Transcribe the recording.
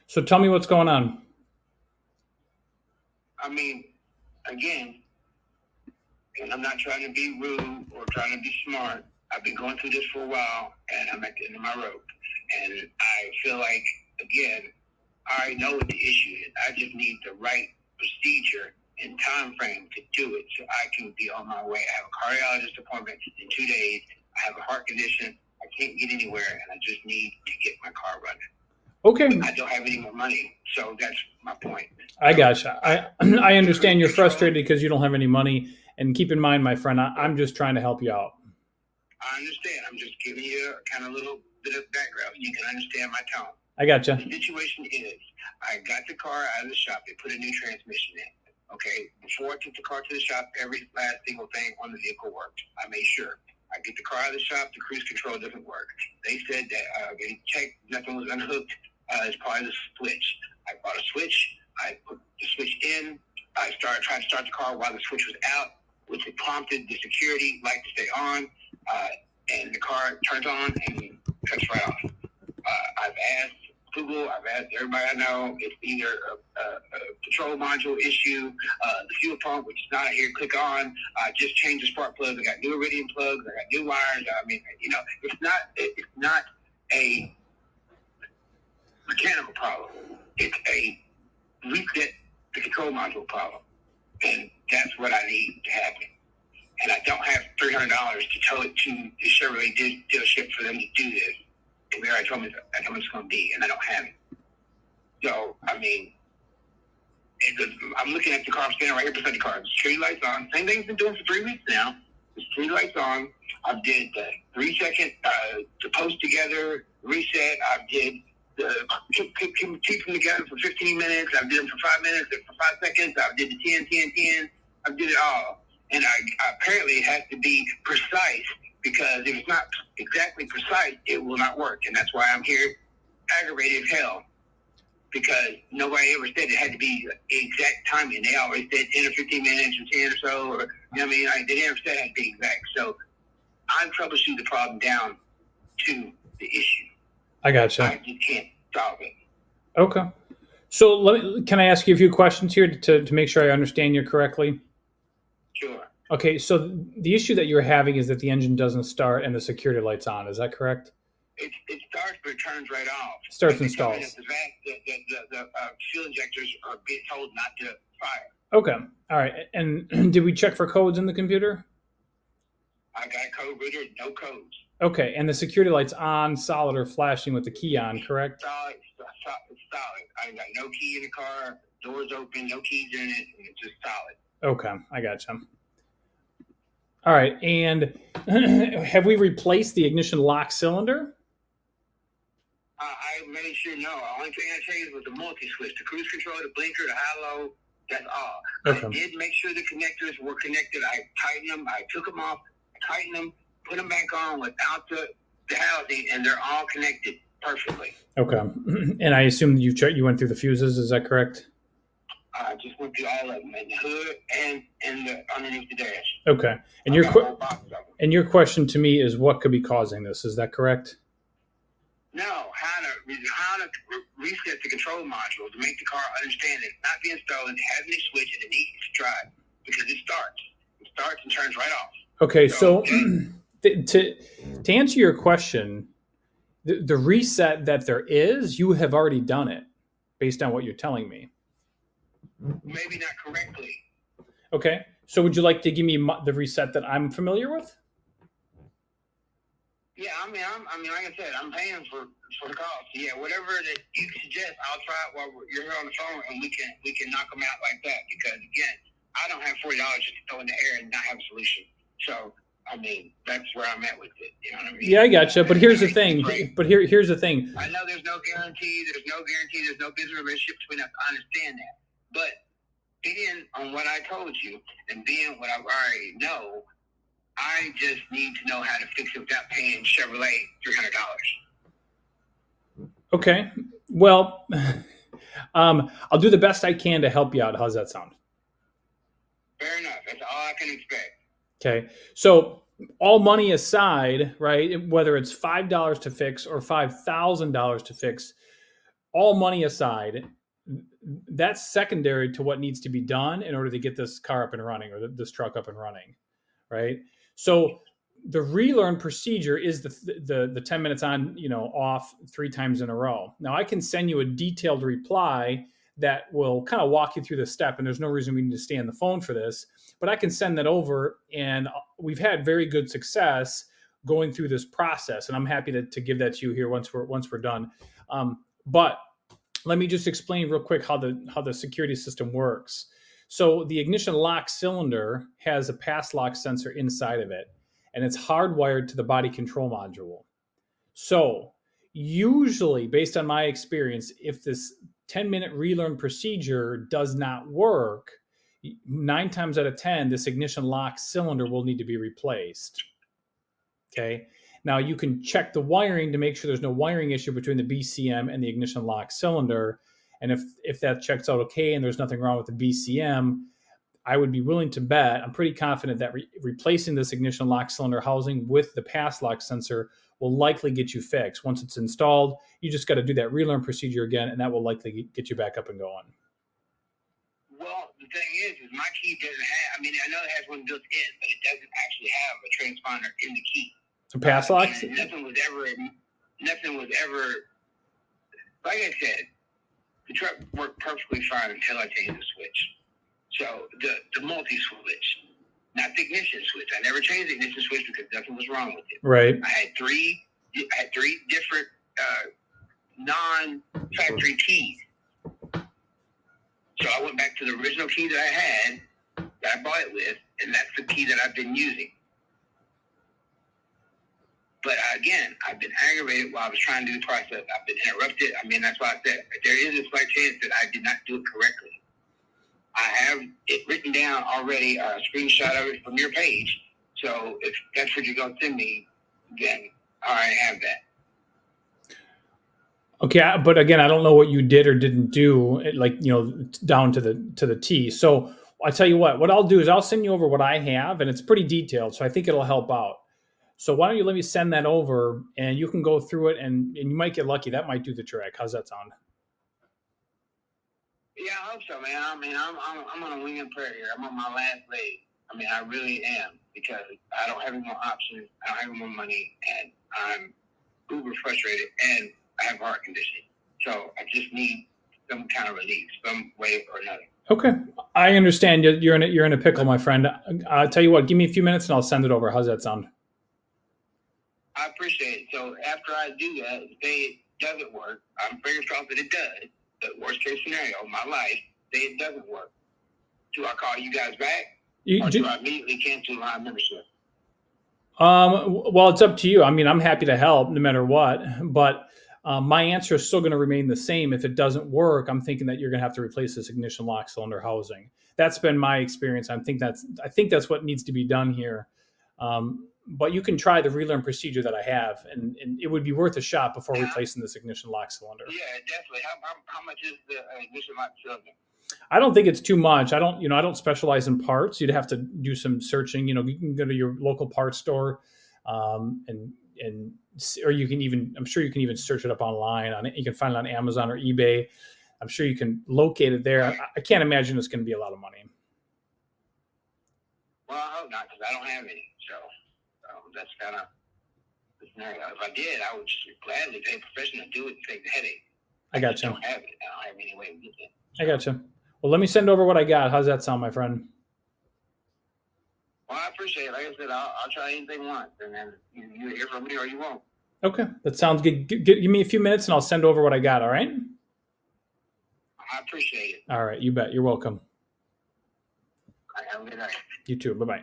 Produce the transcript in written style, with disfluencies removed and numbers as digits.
So tell me what's going on. I mean, again, and I'm not trying to be rude or trying to be smart. I've been going through this for a while, and I'm at the end of my rope. And I feel like, again, I already know what the issue is. I just need the right procedure and time frame to do it so I can be on my way. I have a cardiologist appointment in 2 days. I have a heart condition. I can't get anywhere, and I just need to get my car running. Okay. But I don't have any more money, so that's my point. I gotcha. I understand you're frustrated because you don't have any money. And keep in mind, my friend, I'm just trying to help you out. I understand. I'm just giving you a kind of little bit of background. You can understand my tone. I gotcha. The situation is, I got the car out of the shop. They put a new transmission in. Okay. Before I took the car to the shop, every last single thing on the vehicle worked. I made sure. I get the car out of the shop. The cruise control doesn't work. They said that they checked. Nothing was unhooked as part of the switch. I bought a switch. I put the switch in. I started trying to start the car while the switch was out, which had prompted the security light to stay on, and the car turns on and cuts right off. I've asked Google, I've asked everybody I know, it's either a control module issue, the fuel pump, which is not here, click on, just change the spark plugs, I got new iridium plugs, I got new wires, I mean, it's not a mechanical problem. It's a reset the control module problem. And that's what I need to happen. And I don't have $300 to tow it to the Chevrolet dealership for them to do this. And they already told me that's how much it's going to be, and I don't have it. So, I mean, I'm looking at the car, I'm standing right here beside the car. The street lights on. Same thing I've been doing for 3 weeks now. The street lights on. I did the 3-second to post together reset. I did the keep them together for 15 minutes. I did them for 5 minutes, for 5 seconds. I did the 10. I did it all. And apparently it has to be precise, because if it's not exactly precise, it will not work. And that's why I'm here aggravated as hell, because nobody ever said it had to be exact timing. They always said 10 or 15 minutes or 10 or so, or, you know what I mean? They never said it had to be exact. So I'm troubleshooting the problem down to the issue. I gotcha. I just can't solve it. Okay. So can I ask you a few questions here to make sure I understand you correctly? Sure. Okay, so the issue that you're having is that the engine doesn't start and the security light's on. Is that correct? It starts, but it turns right off. Starts and stalls. The fuel injectors are being told not to fire. Okay, all right. And did we check for codes in the computer? I got code reader, no codes. Okay, and the security light's on, solid, or flashing with the key on, correct? Solid. I got no key in the car, doors open, no keys in it, and it's just solid. Okay, I gotcha. All right, and have we replaced the ignition lock cylinder? I made sure no. The only thing I changed was the multi-switch, the cruise control, the blinker, the high-low, that's all. Okay. I did make sure the connectors were connected. I tightened them. I took them off, tightened them, put them back on without the housing, and they're all connected perfectly. Okay, and I assume you went through the fuses, is that correct? I just went through all of them, and the hood and the underneath the dash. Okay, and your question to me is, what could be causing this? Is that correct? No, how to reset the control module to make the car understand it's not being stolen, it has a switch, and it needs to drive, because it starts and turns right off. Okay, so to answer your question, the reset that there is, you have already done it, based on what you're telling me. Maybe not correctly. Okay, so would you like to give me the reset that I'm familiar with? Yeah, I mean, like I said, I'm paying for the cost. Yeah, whatever that you suggest, I'll try it while you're here on the phone, and we can knock them out like that. Because again, I don't have $40 just to throw in the air and not have a solution. So, I mean, that's where I'm at with it. You know what I mean? Yeah, I gotcha. But here's the thing. Here's the thing. I know there's no guarantee. There's no business relationship between us. I understand that. But being on what I told you and being what I already know, I just need to know how to fix it without paying Chevrolet $300. Okay. Well, I'll do the best I can to help you out. How's that sound? Fair enough. That's all I can expect. Okay. So all money aside, right, whether it's $5 to fix or $5,000 to fix, all money aside, that's secondary to what needs to be done in order to get this car up and running, or this truck up and running, right? So the relearn procedure is the 10 minutes on, off 3 times in a row. Now I can send you a detailed reply that will kind of walk you through the step, and there's no reason we need to stay on the phone for this, but I can send that over, and we've had very good success going through this process, and I'm happy to give that to you here once we're done. But let me just explain real quick how the security system works. So the ignition lock cylinder has a PASSlock sensor inside of it, and it's hardwired to the body control module. So usually, based on my experience, if this 10-minute relearn procedure does not work, 9 times out of 10, this ignition lock cylinder will need to be replaced. Okay. Now you can check the wiring to make sure there's no wiring issue between the BCM and the ignition lock cylinder. And if that checks out okay and there's nothing wrong with the BCM, I would be willing to bet, I'm pretty confident that replacing this ignition lock cylinder housing with the PASSlock sensor will likely get you fixed. Once it's installed, you just got to do that relearn procedure again, and that will likely get you back up and going. Well, the thing is my key doesn't have, I know it has one built in, but it doesn't actually have a transponder in the key. So PASSlock? Nothing was ever, like I said, the truck worked perfectly fine until I changed the switch. So the multi-switch, not the ignition switch. I never changed the ignition switch because nothing was wrong with it. Right. I had three different non-factory keys. So I went back to the original key that I had, that I bought it with, and that's the key that I've been using. But again, I've been aggravated while I was trying to do the process. I've been interrupted. That's why I said there is a slight chance that I did not do it correctly. I have it written down already, a screenshot of it from your page. So if that's what you're going to send me, then I already have that. Okay, but again, I don't know what you did or didn't do, down to the T. So I tell you what I'll do is I'll send you over what I have, and it's pretty detailed, so I think it'll help out. So why don't you let me send that over, and you can go through it, and you might get lucky. That might do the trick. How's that sound? Yeah, I hope so, man. I'm on a wing and prayer here. I'm on my last leg. I really am, because I don't have any more options. I don't have any more money, and I'm uber frustrated, and I have heart conditioning. So I just need some kind of relief, some way or another. Okay, I understand. You're in a pickle, my friend. I'll tell you what. Give me a few minutes, and I'll send it over. How's that sound? I appreciate it. So after I do that, say it doesn't work, I'm fingers crossed that it does. The worst case scenario of my life, say it doesn't work. Do I call you guys back, or do I immediately cancel my membership? Well, it's up to you. I'm happy to help no matter what, but my answer is still going to remain the same. If it doesn't work, I'm thinking that you're going to have to replace this ignition lock cylinder housing. That's been my experience. I think that's what needs to be done here. But you can try the relearn procedure that I have, and it would be worth a shot before replacing this ignition lock cylinder. Yeah, definitely. How much is the ignition lock cylinder? I don't think it's too much. I don't specialize in parts. You'd have to do some searching. You can go to your local parts store, or you can even, I'm sure you can even search it up online. You can find it on Amazon or eBay. I'm sure you can locate it there. I can't imagine it's going to be a lot of money. Well, I hope not, because I don't have any. So that's kind of the scenario. If I did, I would just gladly pay a professional to do it and take the headache. I got you. I don't have it. I don't have any way to get it. I got you. Well, let me send over what I got. How's that sound, my friend? Well, I appreciate it. Like I said, I'll try anything once, and then you hear from me or you won't. Okay, that sounds good. Give me a few minutes, and I'll send over what I got, all right? I appreciate it. All right, you bet. You're welcome. All right, have a good night. You too. Bye-bye.